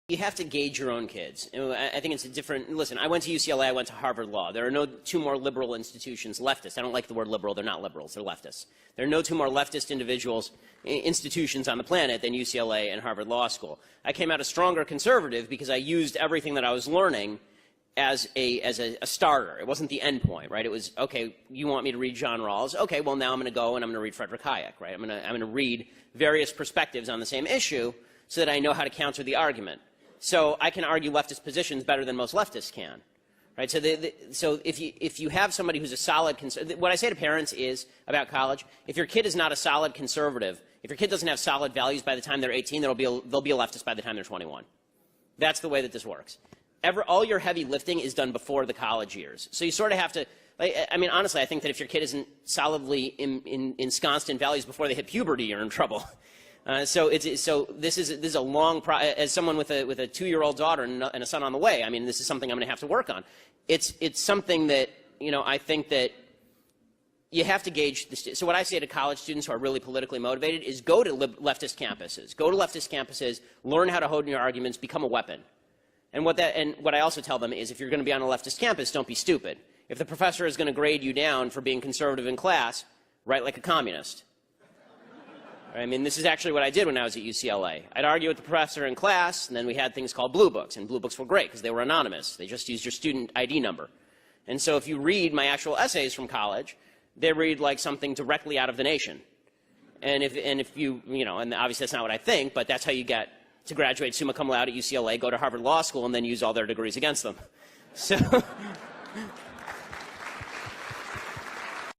You have to gauge your own kids. I think it's a different, listen, I went to UCLA, I went to Harvard Law. There are no two more liberal institutions, leftists. I don't like the word liberal, they're not liberals, they're leftists. There are no two more leftist institutions on the planet than UCLA and Harvard Law School. I came out a stronger conservative because I used everything that I was learning as a starter. It wasn't the end point, right? It was, okay, you want me to read John Rawls? Okay, well now I'm going to go and I'm going to read Frederick Hayek, right? I'm going to read various perspectives on the same issue so that I know how to counter the argument. So I can argue leftist positions better than most leftists can, right? So if you have somebody who's a solid conservative, what I say to parents is about college, if your kid is not a solid conservative, if your kid doesn't have solid values by the time they're 18, they'll be a leftist by the time they're 21. That's the way that this works. All your heavy lifting is done before the college years. So you sort of have to, I mean, honestly, I think that if your kid isn't solidly ensconced in values before they hit puberty, you're in trouble. So this is a long as someone with a 2-year-old daughter and a son on the way. I mean, this is something I'm going to have to work on. It's something that, you know, I think that you have to gauge so what I say to college students who are really politically motivated is go to leftist campuses. Go to leftist campuses, learn how to hone your arguments, become a weapon. And what I also tell them is if you're going to be on a leftist campus, don't be stupid. If the professor is going to grade you down for being conservative in class, write like a communist. I mean, this is actually what I did when I was at UCLA. I'd argue with the professor in class, and then we had things called blue books. And blue books were great because they were anonymous. They just used your student ID number. And so if you read my actual essays from college, they read like something directly out of the Nation. And if you know, and obviously that's not what I think, but that's how you get to graduate summa cum laude at UCLA, go to Harvard Law School, and then use all their degrees against them. So